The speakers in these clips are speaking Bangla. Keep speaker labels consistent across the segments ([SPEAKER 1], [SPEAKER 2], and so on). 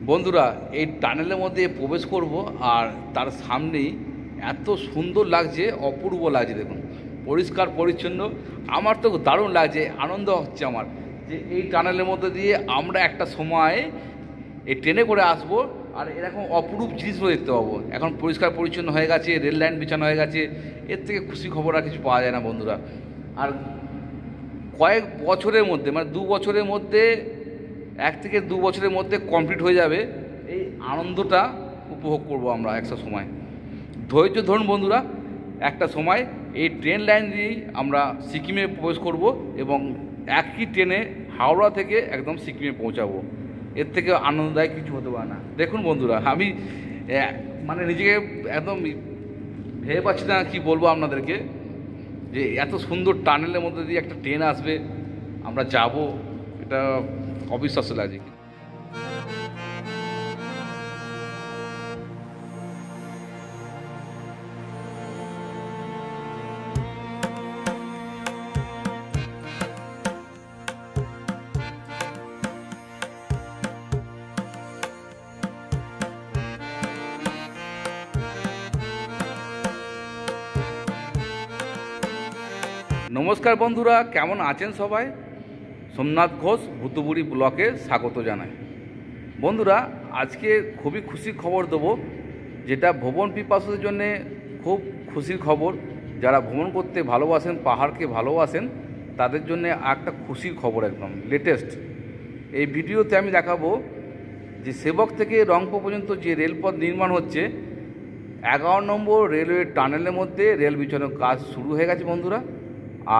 [SPEAKER 1] বন্ধুরা এই টানেলের মধ্যে প্রবেশ করব আর তার সামনেই এত সুন্দর লাগছে, অপূর্ব লাগছে। দেখুন পরিষ্কার পরিচ্ছন্ন, আমার তো দারুণ লাগছে, আনন্দ হচ্ছে আমার যে এই টানেলের মধ্যে দিয়ে আমরা একটা সময় এই ট্রেনে করে আসবো আর এরকম অপরূপ জিনিসগুলো দেখতে পাবো। এখন পরিষ্কার পরিচ্ছন্ন হয়ে গেছে, রেল লাইন বিছানো হয়ে গেছে, এর থেকে খুশি খবর আর কিছু পাওয়া যায় না বন্ধুরা। আর কয়েক বছরের মধ্যে মানে 2 বছরের মধ্যে 1 থেকে 2 বছরের মধ্যে কমপ্লিট হয়ে যাবে। এই আনন্দটা উপভোগ করব আমরা একটা সময়। ধৈর্য ধরুন বন্ধুরা, একটা সময় এই ট্রেন লাইন দিয়েই আমরা সিকিমে প্রবেশ করব এবং একই ট্রেনে হাওড়া থেকে একদম সিকিমে পৌঁছাবো। এর থেকে আনন্দদায়ক কিছু হতে পারে না। দেখুন বন্ধুরা, আমি মানে নিজেকে একদম ভেবে পাচ্ছি না কী বলবো আপনাদেরকে, যে এত সুন্দর টানেলের মধ্যে দিয়ে একটা ট্রেন আসবে, আমরা যাব, এটা অবিশ্বাস্য লাগছে। নমস্কার বন্ধুরা, কেমন আছেন সবাই? সোমনাথ ঘোষ ভুতুবুড়ি ব্লকে স্বাগত জানাই। বন্ধুরা, আজকে খুবই খুশির খবর দেবো, যেটা ভ্রমণ পিপাসুদের জন্যে খুব খুশির খবর। যারা ভ্রমণ করতে ভালোবাসেন, পাহাড়কে ভালোবাসেন, তাদের জন্য একটা খুশির খবর, একদম লেটেস্ট। এই ভিডিওতে আমি দেখাবো যে সেবক থেকে রংপুর পর্যন্ত যে রেলপথ নির্মাণ হচ্ছে, 11 নম্বর রেলওয়ে টানেলের মধ্যে রেল বিছানোর কাজ শুরু হয়ে গেছে বন্ধুরা।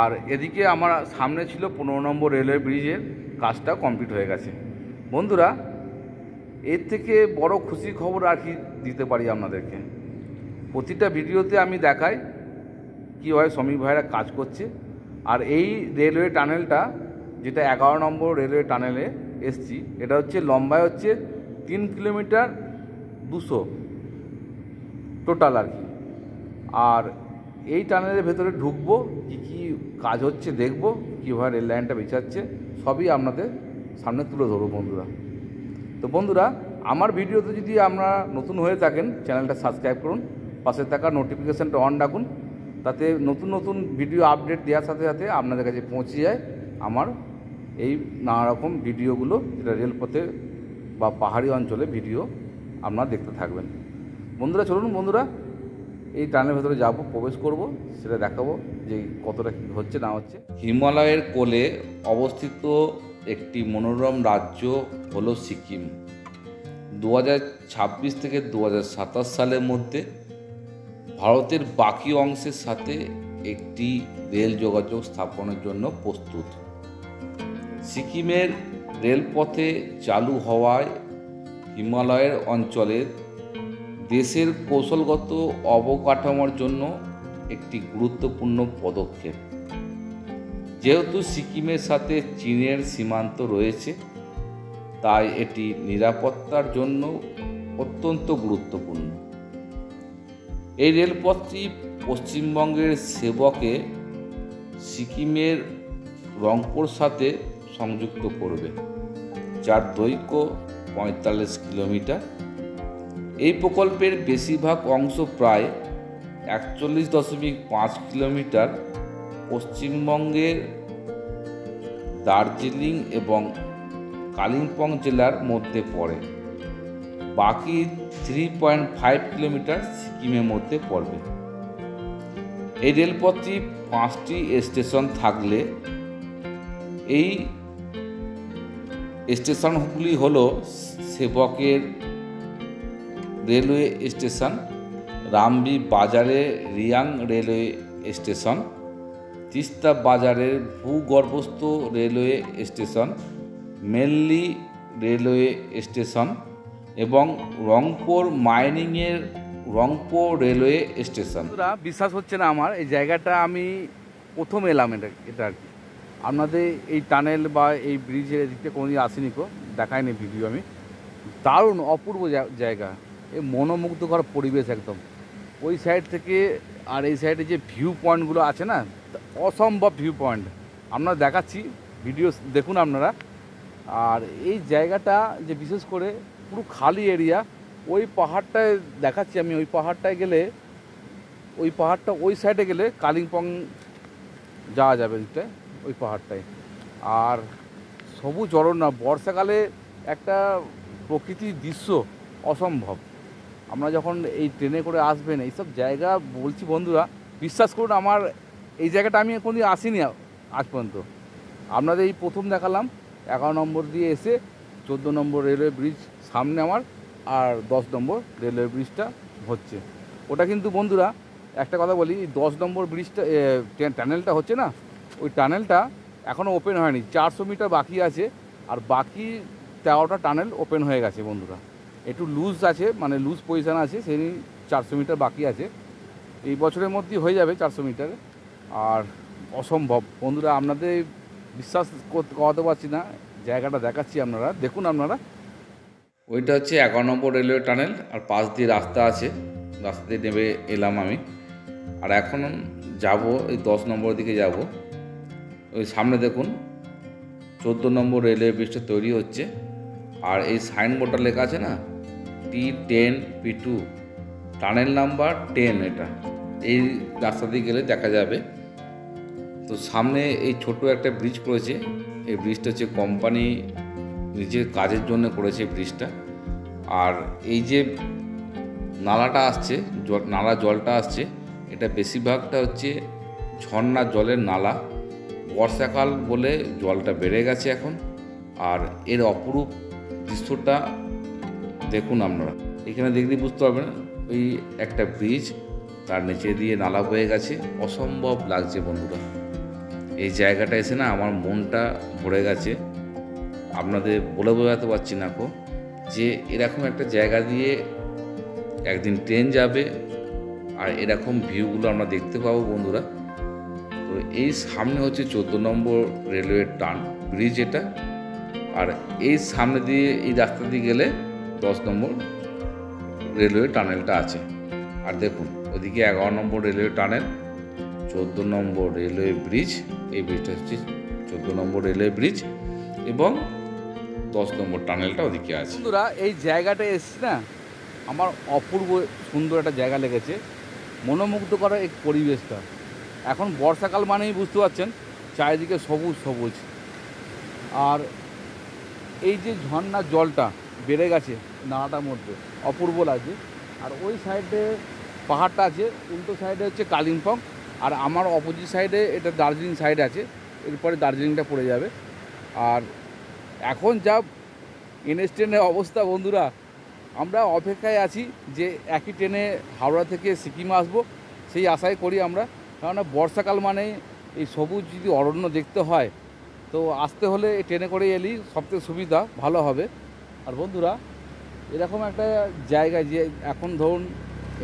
[SPEAKER 1] আর এদিকে আমার সামনে ছিল 15 নম্বর রেলওয়ে ব্রিজের কাজটা কমপ্লিট হয়ে গেছে বন্ধুরা। এর থেকে বড় খুশির খবর আর কি দিতে পারি আপনাদেরকে। প্রতিটা ভিডিওতে আমি দেখাই কীভাবে শ্রমিক ভাইরা কাজ করছে। আর এই রেলওয়ে টানেলটা, যেটা 11 নম্বর রেলওয়ে টানেলে এসছি, এটা হচ্ছে লম্বায় হচ্ছে 3 কিলোমিটার 200 টোটাল আর কি। আর এই টানেলের ভেতরে ঢুকবো, কী কী কাজ হচ্ছে দেখব, কীভাবে রেল লাইনটা বিছাচ্ছে, সবই আপনাদের সামনে তুলে ধরবো বন্ধুরা। তো বন্ধুরা, আমার ভিডিওতে যদি আপনারা নতুন হয়ে থাকেন, চ্যানেলটা সাবস্ক্রাইব করুন, পাশে থাকা নোটিফিকেশানটা অন রাখুন, তাতে নতুন নতুন ভিডিও আপডেট দেওয়ার সাথে সাথে আপনাদের কাছে পৌঁছে যায় আমার এই নানা রকম ভিডিওগুলো, যেটা রেলপথে বা পাহাড়ি অঞ্চলে ভিডিও আপনারা দেখতে থাকবেন। বন্ধুরা চলুন বন্ধুরা, এই টানেলের ভেতরে যাব, প্রবেশ করব, সেটা দেখাবো যে কতটা কী হচ্ছে না হচ্ছে। হিমালয়ের কোলে অবস্থিত একটি মনোরম রাজ্য হলো সিকিম। 2026 থেকে 2027 সালের মধ্যে ভারতের বাকি অংশের সাথে একটি রেল যোগাযোগ স্থাপনের জন্য প্রস্তুত। সিকিমের রেলপথে চালু হওয়ায় হিমালয়ের অঞ্চলের দেশের কৌশলগত অবকাঠামোর জন্য একটি গুরুত্বপূর্ণ পদক্ষেপ। যেহেতু সিকিমের সাথে চীনের সীমান্ত রয়েছে, তাই এটি নিরাপত্তার জন্য অত্যন্ত গুরুত্বপূর্ণ। এই রেলপথটি পশ্চিমবঙ্গের সেবকে সিকিমের রংপুর সাথে সংযুক্ত করবে, যার দৈর্ঘ্য 45 কিলোমিটার। এই প্রকল্পের বেশিরভাগ অংশ, প্রায় 41.5 কিলোমিটার, পশ্চিমবঙ্গের দার্জিলিং এবং কালিম্পং জেলার মধ্যে পড়ে। বাকি 3.5 কিলোমিটার সিকিমের মধ্যে পড়বে। এই রেলপথটি 5টি স্টেশন থাকলে এই স্টেশনগুলি হলো সেবকের রেলওয়ে স্টেশন, রামবি বাজারে রিয়াং রেলওয়ে স্টেশন, তিস্তা বাজারের ভূগর্ভস্থ railway station, mainly railway station এবং রংপুর মাইনিংয়ের রংপুর রেলওয়ে স্টেশন। বিশ্বাস হচ্ছে না আমার, এই জায়গাটা আমি প্রথম এলাম এটা আর কি। আপনাদের এই টানেল বা এই ব্রিজের এদিকটা কোনোদিন আসেনি, দেখায়নি ভিডিও আমি। দারুণ অপূর্ব জায়গা, এই মনোমুগ্ধকর পরিবেশ একদম। ওই সাইড থেকে আর এই সাইডে যে ভিউ পয়েন্টগুলো আছে না, অসম্ভব ভিউ পয়েন্ট। আপনারা দেখাচ্ছি, ভিডিও দেখুন আপনারা। আর এই জায়গাটা যে বিশেষ করে পুরো খালি এরিয়া। ওই পাহাড়টায় দেখাচ্ছি আমি, ওই পাহাড়টায় গেলে, ওই পাহাড়টা ওই সাইডে গেলে কালিম্পং যাওয়া যাবে দিকটায়, ওই পাহাড়টায়। আর সবুজ অরণ্য, বর্ষাকালে একটা প্রকৃতির দৃশ্য অসম্ভব। আমরা যখন এই ট্রেনে করে আসবেন এইসব জায়গা, বলছি বন্ধুরা বিশ্বাস করুন, আমার এই জায়গাটা আমি কোনোদিন আসিনি আজ পর্যন্ত। আপনাদের এই প্রথম দেখালাম 11 নম্বর দিয়ে এসে 14 নম্বর রেলওয়ে ব্রিজ সামনে আমার, আর 10 নম্বর রেলওয়ে ব্রিজটা হচ্ছে। ওটা কিন্তু বন্ধুরা একটা কথা বলি, 10 নম্বর ব্রিজটা টানেলটা হচ্ছে না, ওই টানেলটা এখনও ওপেন হয়নি, 400 মিটার বাকি আছে। আর বাকি 13টা টানেল ওপেন হয়ে গেছে বন্ধুরা। একটু লুজ আছে, মানে লুজ পজিশান আছে, সেই 400 মিটার বাকি আছে। এই বছরের মধ্যেই হয়ে যাবে 400 মিটার। আর অসম্ভব বন্ধুরা, আপনাদের বিশ্বাস করাতে পারছি না, জায়গাটা দেখাচ্ছি, আপনারা দেখুন। আপনারা ওইটা হচ্ছে 11 নম্বর রেলওয়ে টানেল, আর পাশ দিয়ে রাস্তা আছে, রাস্তা দিয়ে নেমে এলাম আমি। আর এখন যাব এই 10 নম্বর দিকে যাব। ওই সামনে দেখুন 14 নম্বর রেলওয়ে ব্রিজটা তৈরি হচ্ছে। আর এই সাইনবোর্ডটা লেখা আছে না, T10 P2 টানেল নাম্বার 10, এটা এই রাস্তা দিয়ে গেলে দেখা যাবে। তো সামনে এই ছোট একটা ব্রিজ করেছে, এই ব্রিজটা হচ্ছে কোম্পানি নিজের কাজের জন্য করেছে ব্রিজটা। আর এই যে নালাটা আসছে, নালা জলটা আসছে, এটা বেশিরভাগটা হচ্ছে ঝর্ণা জলের নালা। বর্ষাকাল বলে জলটা বেড়ে গেছে এখন। আর এর অপরূপ দৃশ্যটা দেখুন আপনারা, এখানে দেখলে বুঝতে পারবেন, ওই একটা ব্রিজ, তার নিচে দিয়ে নালা বয়ে গেছে, অসম্ভব লাগছে বন্ধুরা। এই জায়গাটা এসে না আমার মনটা ভরে গেছে, আপনাদের বলে বোঝাতে পারছি না কো, যে এরকম একটা জায়গা দিয়ে একদিন ট্রেন যাবে আর এরকম ভিউগুলো আমরা দেখতে পাবো বন্ধুরা। তো এই সামনে হচ্ছে 14 নম্বর রেলওয়ে ব্রিজ এটা। আর এই সামনে দিয়ে এই রাস্তা দিয়ে গেলে 10 নম্বর রেলওয়ে টানেলটা আছে। আর দেখুন ওদিকে 11 নম্বর রেলওয়ে টানেল, 14 নম্বর রেলওয়ে ব্রিজ, এই ব্রিজটা হচ্ছে 14 নম্বর রেলওয়ে ব্রিজ, এবং 10 নম্বর টানেলটা ওদিকে আছে। বন্ধুরা এই জায়গাটা এসছি না, আমার অপূর্ব সুন্দর একটা জায়গা লেগেছে, মনোমুগ্ধ করা এই পরিবেশটা। এখন বর্ষাকাল মানেই বুঝতে পারছেন চারিদিকে সবুজ সবুজ। আর এই যে ঝর্ণার জলটা বেড়ে গেছে নালাটার মধ্যে, অপূর্ব লাগছে। আর ওই সাইডে পাহাড়টা আছে, উল্টো সাইডে হচ্ছে কালিম্পং, আর আমার অপোজিট সাইডে এটা দার্জিলিং সাইড আছে, এরপরে দার্জিলিংটা পড়ে যাবে। আর এখন যা এনএস ট্রেনের অবস্থা বন্ধুরা, আমরা অপেক্ষায় আছি যে একই ট্রেনে হাওড়া থেকে সিকিম আসবো, সেই আশাই করি আমরা। কেননা বর্ষাকাল মানে এই সবুজ যদি অরণ্য দেখতে হয়, তো আসতে হলে এই ট্রেনে করে এলেই সবথেকে সুবিধা ভালো হবে। আর বন্ধুরা এরকম একটা জায়গায় যে এখন ধরুন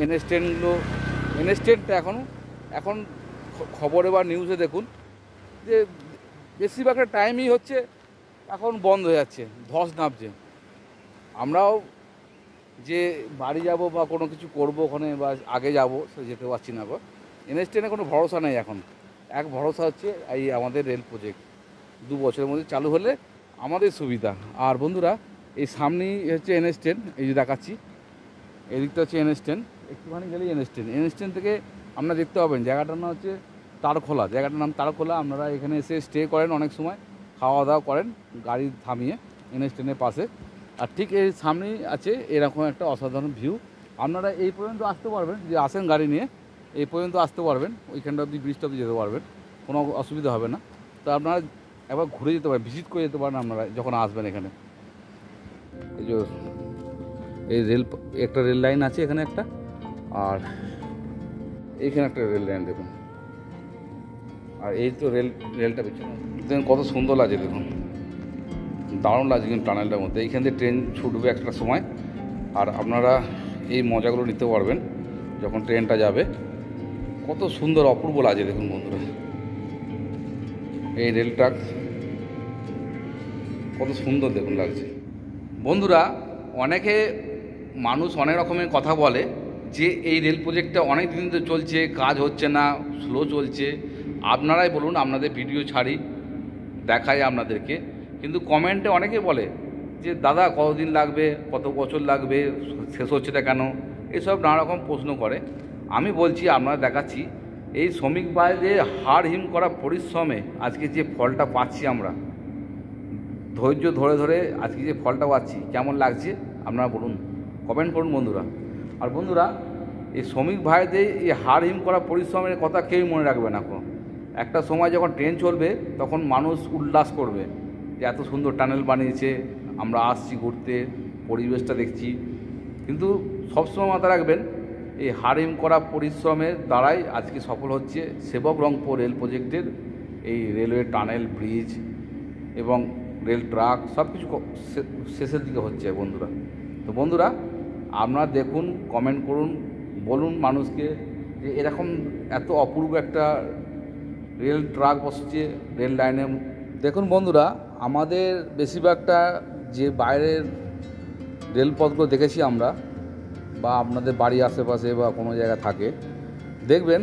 [SPEAKER 1] এনএস ট্রেনটা এখন খবরে বা নিউজে দেখুন যে বেশিরভাগটা টাইমই হচ্ছে এখন বন্ধ হয়ে যাচ্ছে, ধস নামছে। আমরাও যে বাড়ি যাব বা কোনো কিছু করব ওখানে বা আগে যাব, সে যেতে পারছি না। এনএস ট্রেনে কোনো ভরসা নেই এখন। এক ভরসা হচ্ছে এই আমাদের রেল প্রজেক্ট, 2 বছরের মধ্যে চালু হলে আমাদের সুবিধা। আর বন্ধুরা এই সামনেই হচ্ছে এনএস ট্রেন, এই যে দেখাচ্ছি, এদিকটা হচ্ছে এনএস ট্রেন, একটুখানি গেলেই এনএস ট্রেন থেকে আপনারা দেখতে পাবেন জায়গাটার নাম হচ্ছে তারখোলা, জায়গাটার নাম তারখোলা। আপনারা এখানে এসে স্টে করেন, অনেক সময় খাওয়া দাওয়া করেন গাড়ি থামিয়ে এনএস ট্রেনের পাশে। আর ঠিক এই সামনেই আছে এরকম একটা অসাধারণ ভিউ। আপনারা এই পর্যন্ত আসতে পারবেন, যে আসেন গাড়ি নিয়ে এই পর্যন্ত আসতে পারবেন, ওইখানটা অবধি ব্রিজটা অবধি যেতে পারবেন, কোনো অসুবিধা হবে না। তো আপনারা একবার ঘুরে যেতে পারেন, ভিজিট করে যেতে পারেন আপনারা যখন আসবেন এখানে। এই যে এই একটা রেল লাইন আছে এখানে একটা, আর এইখানে একটা রেল লাইন দেখুন। আর এই তো রেলটা পেছনে দেখুন কত সুন্দর লাগছে, দেখুন দারুণ লাগছে কিন্তু টানেলটার মধ্যে। এইখান থেকে ট্রেন ছুটবে একটা সময়, আর আপনারা এই মজাগুলো নিতে পারবেন যখন ট্রেনটা যাবে। কত সুন্দর অপূর্ব লাগছে দেখুন বন্ধুরা, এই রেল ট্র্যাক কত সুন্দর দেখুন লাগছে। বন্ধুরা মানুষ অনেক রকমের কথা বলে যে এই রেল প্রজেক্টটা অনেক দিন ধরে চলছে, কাজ হচ্ছে না, স্লো চলছে। আপনারাই বলুন, আপনাদের ভিডিও ছাড়ি, দেখাই আপনাদেরকে, কিন্তু কমেন্টে অনেকে বলে যে দাদা কতদিন লাগবে, কত বছর লাগবে, শেষ হচ্ছে না কেন, এসব নানা রকম প্রশ্ন করে। আমি বলছি, আপনারা দেখাচ্ছি, এই শ্রমিক ভাইদের হাড় হিম করা পরিশ্রমে আজকে যে ফলটা পাচ্ছি আমরা, ধৈর্য ধরে ধরে আজকে যে ফলটা পাচ্ছি, কেমন লাগছে আপনারা বলুন, কমেন্ট করুন বন্ধুরা। আর বন্ধুরা, এই শ্রমিক ভাইদের এই হাড় হিম করা পরিশ্রমের কথা কেউই মনে রাখবে না। একটা সময় যখন ট্রেন চলবে তখন মানুষ উল্লাস করবে যে এত সুন্দর টানেল বানিয়েছে, আমরা আসছি ঘুরতে, পরিবেশটা দেখছি। কিন্তু সবসময় মাথায় রাখবেন, এই হাড় হিম করা পরিশ্রমের দ্বারাই আজকে সফল হচ্ছে সেবক রংপুর রেল প্রজেক্টের এই রেলওয়ে টানেল, ব্রিজ এবং রেল ট্রাক সব কিছু শেষের দিকে হচ্ছে বন্ধুরা। তো বন্ধুরা, আপনারা দেখুন, কমেন্ট করুন, বলুন মানুষকে যে এরকম এত অপূর্ব একটা রেল ট্রাক বসছে রেল লাইনে। দেখুন বন্ধুরা, আমাদের বেশিরভাগটা যে বাইরের রেলপথগুলো দেখেছি আমরা, বা আপনাদের বাড়ির আশেপাশে বা কোনো জায়গায় থাকে, দেখবেন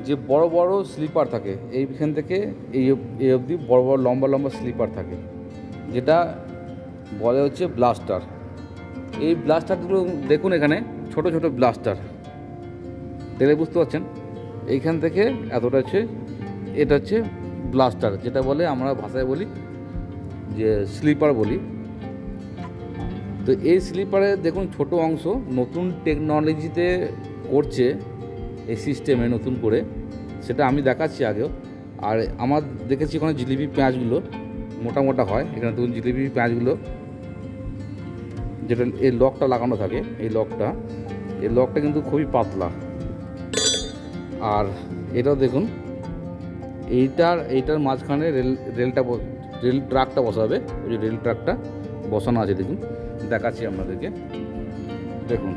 [SPEAKER 1] যে বড় বড় স্লিপার থাকে, এইখান থেকে এই অবধি বড় বড় লম্বা লম্বা স্লিপার থাকে, যেটা বলে হচ্ছে ব্লাস্টার। এই ব্লাস্টারগুলো দেখুন, এখানে ছোট ছোট ব্লাস্টার দেখলে বুঝতে পারছেন। এইখান থেকে এতটা হচ্ছে, এটা হচ্ছে ব্লাস্টার, যেটা বলে আমরা ভাষায় বলি যে স্লিপার বলি। তো এই স্লিপারে দেখুন ছোট অংশ নতুন টেকনোলজিতে করছে এই সিস্টেমে নতুন করে, সেটা আমি দেখাচ্ছি আগেও। আর আমার দেখেছি ওখানে জিলিপি পেঁয়াজগুলো মোটা মোটা হয়, এখানে দেখুন জিলিপি পেঁয়াজগুলো, যেটা এই লকটা লাগানো থাকে, এই লকটা কিন্তু খুবই পাতলা। আর এটাও দেখুন, এইটার মাঝখানে রেল ট্রাকটা বসাবে, ওই যে রেল ট্রাকটা বসানো আছে, দেখুন দেখাচ্ছি আপনাদেরকে। দেখুন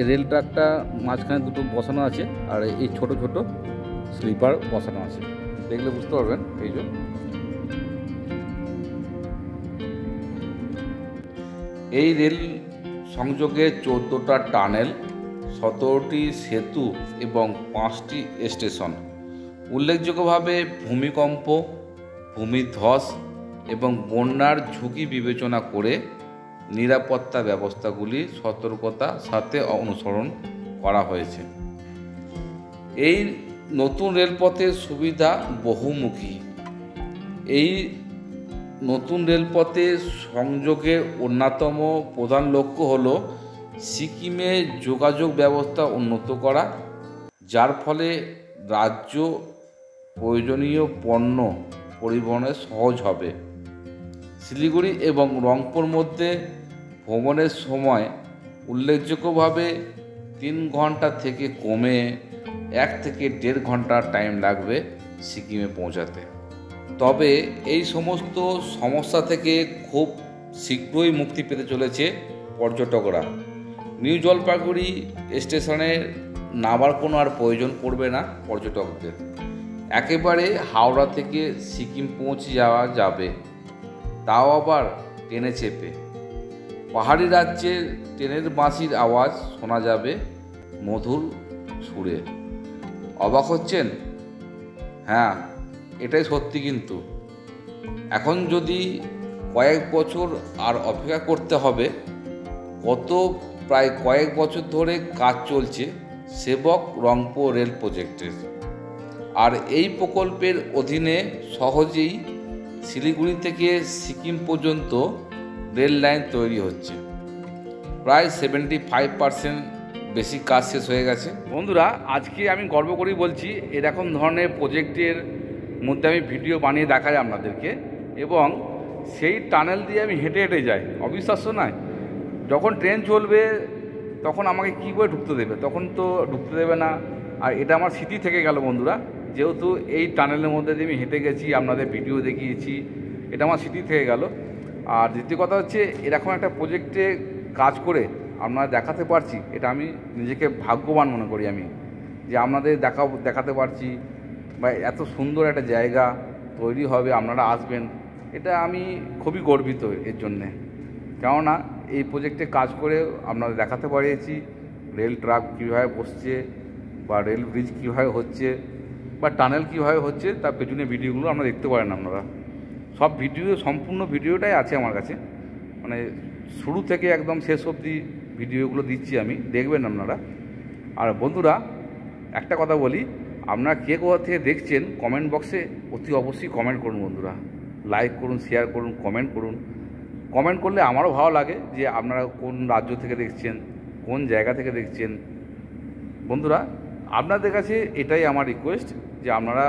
[SPEAKER 1] রেল ট্রাকটা মাঝখানে দুটো বসানো আছে, আর এই ছোট ছোট স্লিপার বসানো আছে, দেখলে বুঝতে পারবেন। এই যে এই রেল সংযোগে 14টা টানেল, 17টি সেতু এবং 5টি স্টেশন। উল্লেখযোগ্যভাবে ভূমিকম্প, ভূমিধস এবং বন্যার ঝুঁকি বিবেচনা করে নিরাপত্তা ব্যবস্থাগুলি সতর্কতার সাথে অনুসরণ করা হয়েছে। এই নতুন রেলপথের সুবিধা বহুমুখী। এই নতুন রেলপথের সংযোগের অন্যতম প্রধান লক্ষ্য হল সিকিমে যোগাযোগ ব্যবস্থা উন্নত করা, যার ফলে রাজ্য প্রয়োজনীয় পণ্য পরিবহনে সহজ হবে। শিলিগুড়ি এবং রংপুর মধ্যে ভ্রমণের সময় উল্লেখযোগ্যভাবে 3 ঘন্টা থেকে কমে 1 থেকে 1.5 ঘন্টা টাইম লাগবে সিকিমে পৌঁছাতে। তবে এই সমস্ত সমস্যা থেকে খুব শীঘ্রই মুক্তি পেতে চলেছে পর্যটকরা। নিউ জলপাইগুড়ি স্টেশনে নামার কোনো আর প্রয়োজন পড়বে না পর্যটকদের, একেবারে হাওড়া থেকে সিকিম পৌঁছে যাওয়া যাবে, তাও আবার ট্রেনে চেপে। পাহাড়ি রাজ্যের ট্রেনের বাঁশির আওয়াজ শোনা যাবে মধুর সুরে। অবাক হচ্ছেন? হ্যাঁ, এটাই সত্যি। কিন্তু এখন যদি কয়েক বছর আর অপেক্ষা করতে হবে। প্রায় কয়েক বছর ধরে কাজ চলছে সেবক রংপুর রেল প্রজেক্টের, আর এই প্রকল্পের অধীনে সহজেই শিলিগুড়ি থেকে সিকিম পর্যন্ত রেল লাইন তৈরি হচ্ছে। প্রায় 75% বেশি কাজ শেষ হয়ে গেছে। বন্ধুরা, আজকে আমি গর্ব করেই বলছি, এরকম ধরনের প্রজেক্টের মধ্যে আমি ভিডিও বানিয়ে দেখাই আপনাদেরকে, এবং সেই টানেল দিয়ে আমি হেঁটে হেঁটে যাই। অবিশ্বাস্য নয়? যখন ট্রেন চলবে তখন আমাকে কী করে ঢুকতে দেবে? তখন তো ঢুকতে দেবে না। আর এটা আমার স্মৃতি থেকে গেল বন্ধুরা, যেহেতু এই টানেলের মধ্যে দিয়ে আমি হেঁটে গেছি, আপনাদের ভিডিও দেখিয়েছি, এটা আমার স্মৃতি থেকে গেল। আর দ্বিতীয় কথা হচ্ছে, এরকম একটা প্রজেক্টে কাজ করে আপনারা দেখাতে পারছি, এটা আমি নিজেকে ভাগ্যবান মনে করি আমি, যে আপনাদের দেখাতে পারছি, বা এত সুন্দর একটা জায়গা তৈরি হবে, আপনারা আসবেন, এটা আমি খুবই গর্বিত এর জন্যে। কেননা এই প্রজেক্টে কাজ করে আপনাদের দেখাতে পারিয়েছি রেল ট্রাক কীভাবে বসছে, বা রেল ব্রিজ কীভাবে হচ্ছে, বা টানেল কীভাবে হচ্ছে, তার পেছনে ভিডিওগুলো আপনারা দেখতে পারেন আপনারা। সব ভিডিও, সম্পূর্ণ ভিডিওটাই আছে আমার কাছে, মানে শুরু থেকে একদম শেষ অবধি ভিডিওগুলো দিচ্ছি আমি, দেখবেন আপনারা। আর বন্ধুরা একটা কথা বলি, আপনারা কে কোথা থেকে দেখছেন কমেন্ট বক্সে অতি অবশ্যই কমেন্ট করুন বন্ধুরা, লাইক করুন, শেয়ার করুন, কমেন্ট করুন। কমেন্ট করলে আমারও ভালো লাগে যে আপনারা কোন রাজ্য থেকে দেখছেন, কোন জায়গা থেকে দেখছেন। বন্ধুরা আপনাদের কাছে এটাই আমার রিকোয়েস্ট যে আপনারা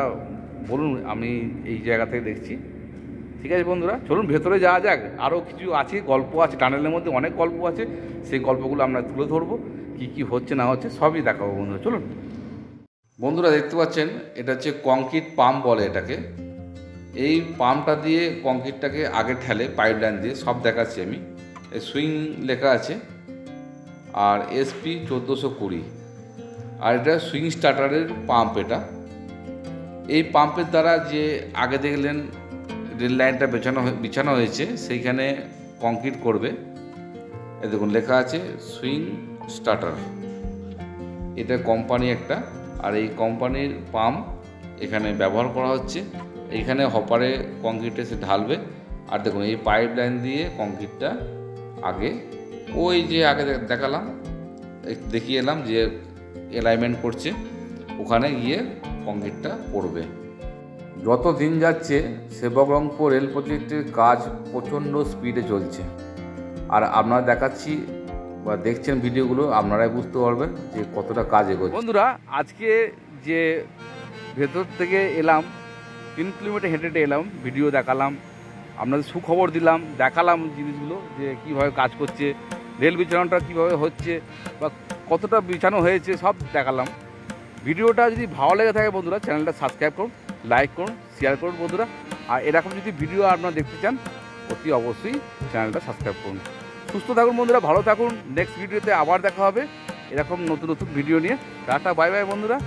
[SPEAKER 1] বলুন আমি এই জায়গা থেকে দেখছি। ঠিক আছে বন্ধুরা, চলুন ভেতরে যাওয়া যাক। আরও কিছু আছে, গল্প আছে, টানেলের মধ্যে অনেক গল্প আছে, সেই গল্পগুলো আমরা তুলে ধরবো, কী কী হচ্ছে না হচ্ছে সবই দেখাবো বন্ধুরা, চলুন। বন্ধুরা দেখতে পাচ্ছেন এটা হচ্ছে কংক্রিট পাম্প বলে এটাকে। এই পাম্পটা দিয়ে কংক্রিটটাকে আগে ঠেলে পাইপ লাইন দিয়ে, সব দেখাচ্ছি আমি। এই সুইং লেখা আছে আর SP 1420, আর এটা সুইং স্টার্টারের পাম্প। এই পাম্পের দ্বারা যে আগে দেখলেন রেল লাইনটা বিছানো হয়েছে সেইখানে কংক্রিট করবে। এ দেখুন লেখা আছে সুইং স্টার্টার, এটা কোম্পানি একটা। আর এই কোম্পানির পাম্প এখানে ব্যবহার করা হচ্ছে। এইখানে হপারে কংক্রিট এসে ঢালবে। আর দেখুন এই পাইপ লাইন দিয়ে কংক্রিটটা আগে, ওই যে আগে দেখালাম, দেখিয়ে এলাম যে অ্যালাইনমেন্ট করছে, ওখানে গিয়ে কংক্রিটটা পড়বে। যত দিন যাচ্ছে সেবকরংপুর রেল প্রজেক্টের কাজ প্রচণ্ড স্পিডে চলছে। আর আপনারা দেখাচ্ছি বা দেখছেন ভিডিওগুলো, আপনারাই বুঝতে পারবেন যে কতটা কাজ এগোচ্ছে। বন্ধুরা আজকে যে ভেতর থেকে এলাম, 3 কিলোমিটার হেঁটে হেঁটে এলাম, ভিডিও দেখালাম, আপনাদের সুখবর দিলাম, দেখালাম জিনিসগুলো যে কীভাবে কাজ করছে, রেল বিছানোটা কীভাবে হচ্ছে বা কতটা বিছানো হয়েছে সব দেখালাম। ভিডিওটা যদি ভালো লেগে থাকে বন্ধুরা চ্যানেলটা সাবস্ক্রাইব করুন, লাইক করুন, শেয়ার করুন বন্ধুরা। আর এরকম যদি ভিডিও আপনারা দেখতে চান অতি অবশ্যই চ্যানেলটা সাবস্ক্রাইব করুন। সুস্থ থাকুন বন্ধুরা, ভালো থাকুন। নেক্সট ভিডিওতে আবার দেখা হবে এরকম নতুন নতুন ভিডিও নিয়ে। টাটা, বাই বাই বন্ধুরা।